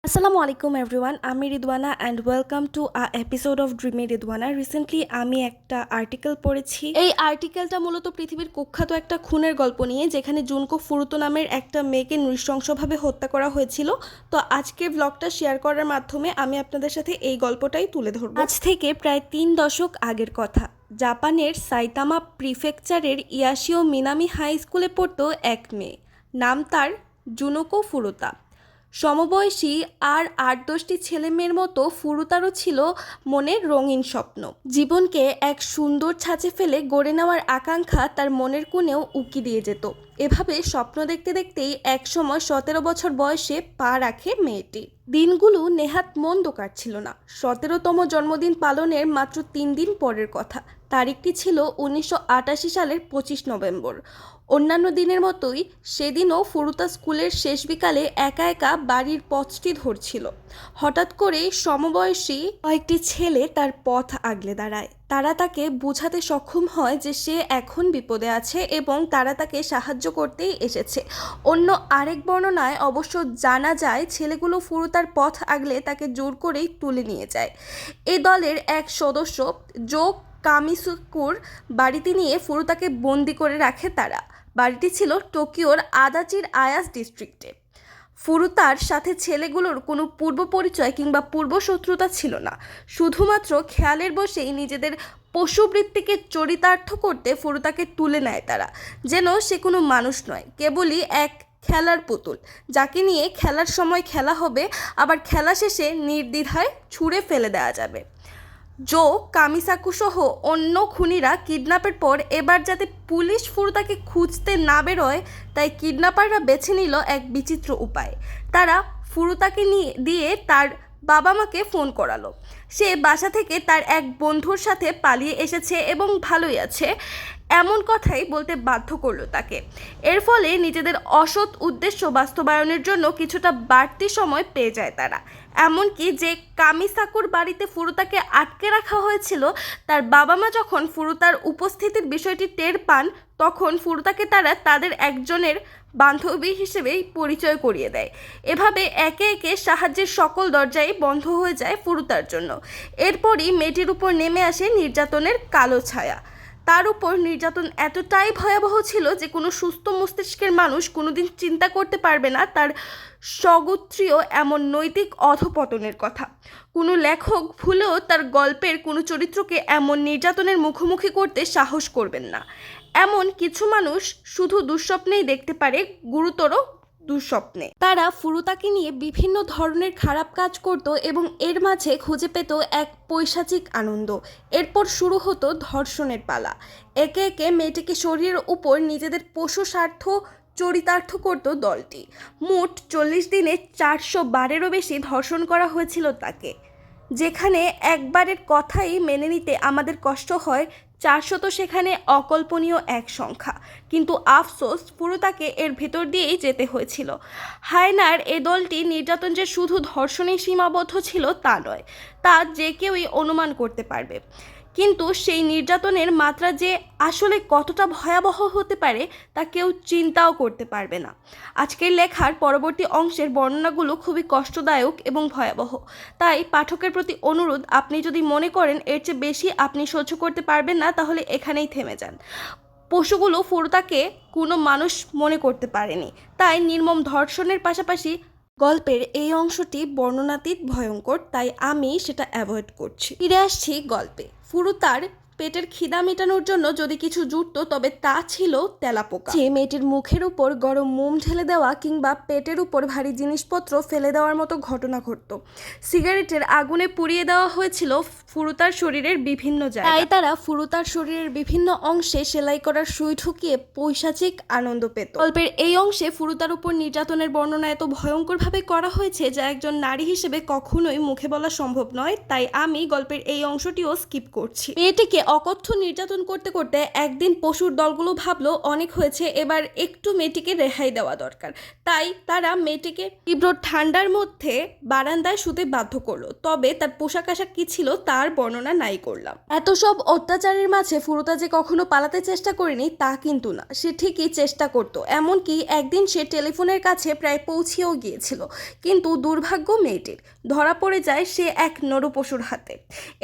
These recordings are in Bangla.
আসসালামু আলাইকুম এভরিওয়ান, আমি Ridwana and welcome to episode of dreamy Ridwana. Recently আমি একটা আর্টিকেল পড়েছি। এই আর্টিকেলটা মূলত পৃথিবীর কুখ্যাত একটা খুনের গল্প নিয়ে, যেখানে জুনকো ফুরুতো নামের একটা মেয়েকে নৃশংসভাবে হত্যা করা হয়েছিল। তো আজকের ব্লগটা শেয়ার করার মাধ্যমে আমি আপনাদের সাথে এই গল্পটাই তুলে ধরব। আজ থেকে প্রায় 3 দশক আগের কথা। জাপানের সাইতামা প্রিফেকচারের ইয়াশিও মিনামি হাই স্কুলে পড়তো এক মেয়ে, নাম তার জুনোকো ফুরুতা। সমবয়সী আর 8-10টি ছেলে মেয়ের মতো ফুরুতারও ছিল মনের রঙিন স্বপ্ন। জীবনকে এক সুন্দর ছাঁচে ফেলে গড়ে নেওয়ার আকাঙ্ক্ষা তার মনের কোণেও উকি দিয়ে যেত। এভাবে স্বপ্ন দেখতে দেখতেই একসময় 17 বছর বয়সে পা রাখে মেয়েটি। দিনগুলো নেহাত মন্দ কাটছিল না। 17তম জন্মদিন পালনের মাত্র 3 দিন পরের কথা। তারিখটি ছিল 1988 সালের 25 নভেম্বর। অন্যান্য দিনের মতোই সেদিনও ফুরুতা স্কুলের শেষ বিকালে একা একা বাড়ির পথটি ধরছিল। হঠাৎ করেই সমবয়সী কয়েকটি ছেলে তার পথ আগলে দাঁড়ায়। তারা তাকে বোঝাতে সক্ষম হয় যে সে এখন বিপদে আছে এবং তারা তাকে সাহায্য করতেই এসেছে। অন্য আরেক বর্ণনায় অবশ্য জানা যায় ছেলেগুলো ফুরুতার পথ আগলে তাকে জোর করেই তুলে নিয়ে যায়। এই দলের এক সদস্য জো কামিসুকুর বাড়িতে নিয়ে ফুরুতাকে বন্দি করে রাখে তারা। বাড়িটি ছিল টোকিওর আদাচির আয়াস ডিস্ট্রিক্টে। ফুরুতার সাথে ছেলেগুলোর কোনো পূর্ব পরিচয় কিংবা পূর্ব শত্রুতা ছিল না। শুধুমাত্র খেয়ালের বশেই নিজেদের পশুবৃত্তিকে চরিতার্থ করতে ফুরুতাকে তুলে নেয় তারা, যেন সে কোনো মানুষ নয়, কেবলই এক খেলার পুতুল, যাকে নিয়ে খেলার সময় খেলা হবে, আবার খেলা শেষে নির্দ্বিধায় ছুঁড়ে ফেলে দেওয়া যাবে। জো কামিসাকু সহ অন্য খুনিরা কিডন্যাপের পর এবার যাতে পুলিশ ফুরুতাকে খুঁজতে না বেরোয়, তাই কিডন্যাপাররা বেছে নিল এক বিচিত্র উপায়। তারা ফুরুতাকে দিয়ে তার বাবা মাকে ফোন করালো। সে বাসা থেকে তার এক বন্ধুর সাথে পালিয়ে এসেছে এবং ভালোই আছে, এমন কথাই বলতে বাধ্য করলো তাকে। এর ফলে নিজেদের অসৎ উদ্দেশ্য বাস্তবায়নের জন্য কিছুটা বাড়তি সময় পেয়ে যায় তারা। এমনকি যে কামিসাকুর বাড়িতে ফুরুতাকে আটকে রাখা হয়েছিল, তার বাবা মা যখন ফুরুতার উপস্থিতির বিষয়টি টের পান, তখন ফুরুতাকে তারা তাদের একজনের বান্ধবী হিসেবেই পরিচয় করিয়ে দেয়। এভাবে একে একে সাহায্যের সকল দরজাই বন্ধ হয়ে যায় ফুরুতার জন্য। এরপরই মেয়েটির উপর নেমে আসে নির্যাতনের কালো ছায়া। তার উপর নির্যাতন এতটাই ভয়াবহ ছিল যে কোনো সুস্থ মস্তিষ্কের মানুষ কোনোদিন চিন্তা করতে পারবে না তার স্বগোত্রীয় এমন নৈতিক অধঃপতনের কথা। কোনো লেখক ভুলেও তার গল্পের কোনো চরিত্রকে এমন নির্যাতনের মুখোমুখি করতে সাহস করবেন না। এমন কিছু মানুষ শুধু দুঃস্বপ্নেই দেখতে পারে গুরুতর দুঃস্বপ্নে। তারা ফুরুতাকে নিয়ে বিভিন্ন ধরনের খারাপ কাজ করত এবং এর মাঝে খুঁজে পেত এক পৈশাচিক আনন্দ। এরপর শুরু হতো ধর্ষণের পালা। একে একে মেয়েটিকে শরীরের উপর নিজেদের পশু স্বার্থ চরিতার্থ করত দলটি। মোট 40 দিনে 412-এরও বেশি ধর্ষণ করা হয়েছিল তাকে। যেখানে একবারের কথাই মেনে নিতে আমাদের কষ্ট হয়, 400 তো সেখানে অকল্পনীয় এক সংখ্যা। কিন্তু আফসোস, ফুরুতাকে এর ভেতর দিয়েই যেতে হয়েছিল। হায়নার এ দলটি নির্যাতন যে শুধু ধর্ষণেই সীমাবদ্ধ ছিল তা নয়, তা যে কেউই অনুমান করতে পারবে। কিন্তু সেই নির্যাতনের মাত্রা যে আসলে কতটা ভয়াবহ হতে পারে তা কেউ চিন্তাও করতে পারবে না। আজকের লেখার পরবর্তী অংশের বর্ণনাগুলো খুবই কষ্টদায়ক এবং ভয়াবহ। তাই পাঠকের প্রতি অনুরোধ, আপনি যদি মনে করেন এর চেয়ে বেশি আপনি সহ্য করতে পারবেন না, তাহলে এখানেই থেমে যান। পশুগুলো ফুরুতাকে কোনো মানুষ মনে করতে পারেনি, তাই নির্মম ধর্ষণের পাশাপাশি গল্পের এই অংশটি বর্ণনাতীত ভয়ঙ্কর, তাই আমি সেটা অ্যাভয়েড করছি। ফিরে আসছি গল্পে। ফুরুতার পেটের খিদা মেটানোর জন্য যদি কিছু জুটতো তবে তা ছিল তেলাপোকা। যে মেয়েটির মুখের উপর গরম মোম ঢেলে দেওয়া কিংবা পেটের উপর ভারী জিনিসপত্র ফেলে দেওয়ার মতো ঘটনা ঘটত। সিগারেটের আগুনে পুড়িয়ে দেওয়া হয়েছিল ফুরুতার শরীরের বিভিন্ন জায়গায়। তাই তারা ফুরুতার শরীরের বিভিন্ন অংশে সেলাই করার সুই ঢুকিয়ে পৈশাচিক আনন্দ পেত। গল্পের এই অংশে ফুরুতার উপর নির্যাতনের বর্ণনা এত ভয়ঙ্করভাবে করা হয়েছে যা একজন নারী হিসেবে কখনোই মুখে বলা সম্ভব নয়, তাই আমি গল্পের এই অংশটিও স্কিপ করছি। মেয়েটিকে অকথ্য নির্যাতন করতে করতে একদিন পশুর দলগুলো ভাবলো অনেক হয়েছে, এবার একটু মেয়েটিকে রেহাই দেওয়া দরকার। তাই তারা মেয়েটিকে তীব্র ঠান্ডার মধ্যে বারান্দায় শুতে বাধ্য করলো। তবে তার পোশাক আশাক কি ছিল তার বর্ণনা নাই করলাম। এত সব অত্যাচারের মাঝে ফুরুতা যে কখনো পালাতে চেষ্টা করেনি তা কিন্তু না, সে ঠিকই চেষ্টা করতো। এমনকি একদিন সে টেলিফোনের কাছে প্রায় পৌঁছেও গিয়েছিল, কিন্তু দুর্ভাগ্য মেয়েটির ধরা পড়ে যায় সে এক নরপশুর হাতে।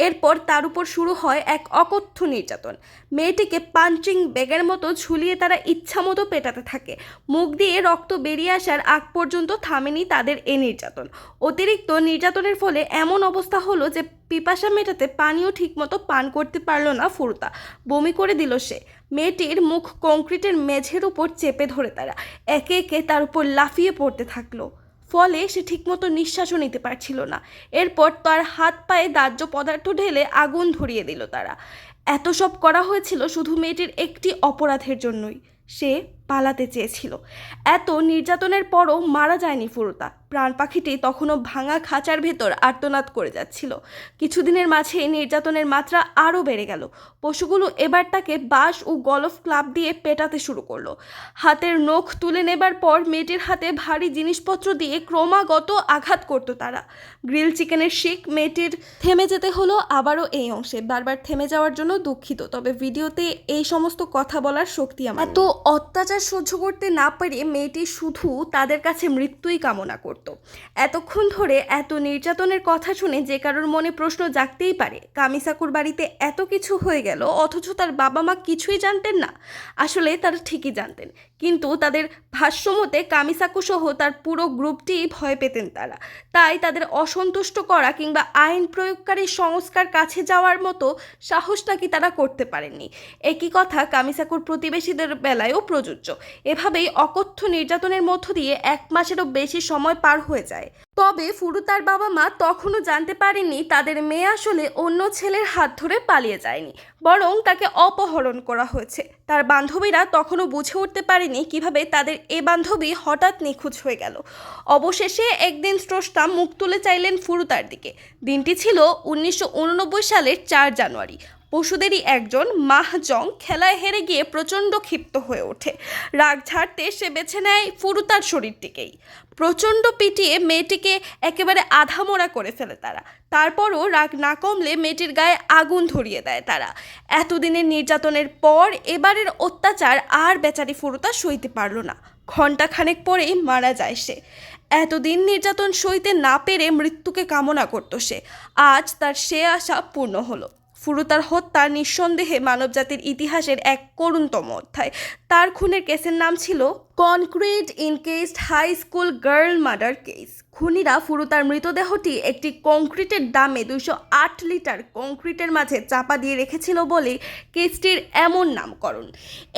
এরপর তার উপর শুরু হয় এক অকথ্য নির্যাতন। মেয়েটিকে পাঞ্চিং ব্যাগের মতো ঝুলিয়ে তারা ইচ্ছামতো পেটাতে থাকে। মুখ দিয়ে রক্ত বেরিয়ে আসার আগ পর্যন্ত থামেনি তাদের এ নির্যাতন। অতিরিক্ত নির্যাতনের ফলে এমন অবস্থা হলো যে পিপাসা মেটাতে পানিও ঠিকমতো পান করতে পারল না ফুরুতা, বমি করে দিল সে। মেয়েটির মুখ কংক্রিটের মেঝের উপর চেপে ধরে তারা একে একে তার উপর লাফিয়ে পড়তে থাকলো। ফলে সে ঠিকমতো নিঃশ্বাসও নিতে পারছিল না। এরপর তার হাত পায়ে দাহ্য পদার্থ ঢেলে আগুন ধরিয়ে দিল তারা। এত সব করা হয়েছিল শুধু মেয়েটির একটি অপরাধের জন্যই, সে পালাতে চেয়েছিল। এত নির্যাতনের পরও মারা যায়নি ফুরুতা। প্রাণ পাখিটি তখনও ভাঙা খাঁচার ভেতর আর্তনাদ করে যাচ্ছিল। কিছুদিনের মাঝে নির্যাতনের মাত্রা আরও বেড়ে গেল। পশুগুলো এবার তাকে বাঁশ ও গলফ ক্লাব দিয়ে পেটাতে শুরু করলো। হাতের নখ তুলে নেবার পর মেয়েটির হাতে ভারী জিনিসপত্র দিয়ে ক্রমাগত আঘাত করতো তারা। গ্রিল চিকেনের শিক মেয়েটির থেমে যেতে হলো আবারও এই অংশে। বারবার থেমে যাওয়ার জন্য দুঃখিত, তবে ভিডিওতে এই সমস্ত কথা বলার শক্তি আমার। এত অত্যাচার সহ্য করতে না পেরে মেয়েটি শুধু তাদের কাছে মৃত্যুই কামনা করত। এতক্ষণ ধরে এত নির্যাতনের কথা শুনে যে কারোর মনে প্রশ্ন জাগতেই পারে, কামিসাকুর বাড়িতে এত কিছু হয়ে গেল অথচ তার বাবা মা কিছুই জানতেন না। আসলে তারা ঠিকই জানতেন, কিন্তু তাদের ভাষ্যমতে কামিসাকু সহ তার পুরো গ্রুপটি ভয় পেতেন তারা। তাই তাদের অসন্তুষ্ট করা কিংবা আইন প্রয়োগকারী সংস্কার কাছে যাওয়ার মতো সাহস নাকি তারা করতে পারেননি। একই কথা কামিসাকুর প্রতিবেশীদের বেলায়ও প্রযোজ্য। এভাবেই অকথ্য নির্যাতনের মধ্য দিয়ে 1 মাসেরও বেশি সময় পার হয়ে যায়। তবে ফুরুতার বাবা মা তখনও জানতে পারেননি তাদের মেয়ে আসলে অন্য ছেলের হাত ধরে পালিয়ে যায়নি, বরং তাকে অপহরণ করা হয়েছে। তার বান্ধবীরা তখনও বুঝে উঠতে পারেনি কিভাবে তাদের এ বান্ধবী হঠাৎ নিখোঁজ হয়ে গেল। অবশেষে একদিন স্রষ্টা মুখ তুলে চাইলেন ফুরুতার দিকে। দিনটি ছিল 1989 সালের 4 জানুয়ারি। পশুদেরই একজন মাহজং খেলায় হেরে গিয়ে প্রচণ্ড ক্ষিপ্ত হয়ে ওঠে। রাগ ঝাড়তে সে বেছে নেয় ফুরুতার শরীরটিকেই। প্রচণ্ড পিটিয়ে মেয়েটিকে একেবারে আধামোড়া করে ফেলে তারা। তারপরও রাগ না কমলে মেয়েটির গায়ে আগুন ধরিয়ে দেয় তারা। এতদিনের নির্যাতনের পর এবারের অত্যাচার আর বেচারি ফুরুতা সইতে পারল না। ঘণ্টাখানেক পরেই মারা যায় সে। এতদিন নির্যাতন সইতে না পেরে মৃত্যুকে কামনা করত সে। আজ তার সে আশা পূর্ণ হলো। ফুরুতার হত্যা নিঃসন্দেহে মানবজাতির ইতিহাসের এক করুণতম অধ্যায়। তার খুনের কেসের নাম ছিল concrete encased high school girl murder case. খুনিরা ফুরুতার মৃতদেহটি একটি কংক্রিটের ডামে 208 লিটার কংক্রিটের মাঝে চাপা দিয়ে রেখেছিল বলেই কেসটির এমন নামকরণ।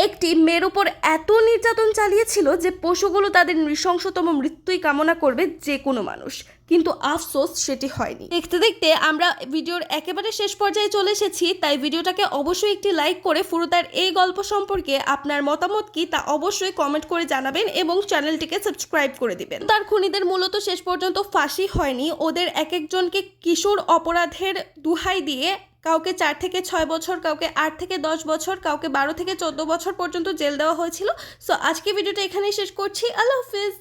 একটি মেয়ের উপর এত নির্যাতন চালিয়েছিল যে পশুগুলো তাদের নৃশংসতম মৃত্যুই কামনা করবে যে কোনো মানুষ, কিন্তু আফসোস সেটি হয়নি। দেখতে দেখতে আমরা ভিডিওর একেবারে শেষ পর্যায়ে চলে এসেছি, তাই ভিডিওটাকে অবশ্যই একটি লাইক করে ফুরুতার এই গল্প সম্পর্কে আপনার মতামত কি তা অবশ্যই কমেন্ট করে জানাবেন এবং চ্যানেলটিকে সাবস্ক্রাইব করে দিবেন। তার খুনিদের মূলত শেষ পর্যন্ত ফাঁসি হয়নি, ওদের এক একজনকে কিশোর অপরাধের দুহাই দিয়ে কাউকে 4 থেকে 6 বছর, কাউকে 8 থেকে 10 বছর, কাউকে 12 থেকে 14 বছর পর্যন্ত জেল দেওয়া হয়েছিল। সো আজকে ভিডিওটা এখানেই শেষ করছি। আল্লাহ হাফিজ।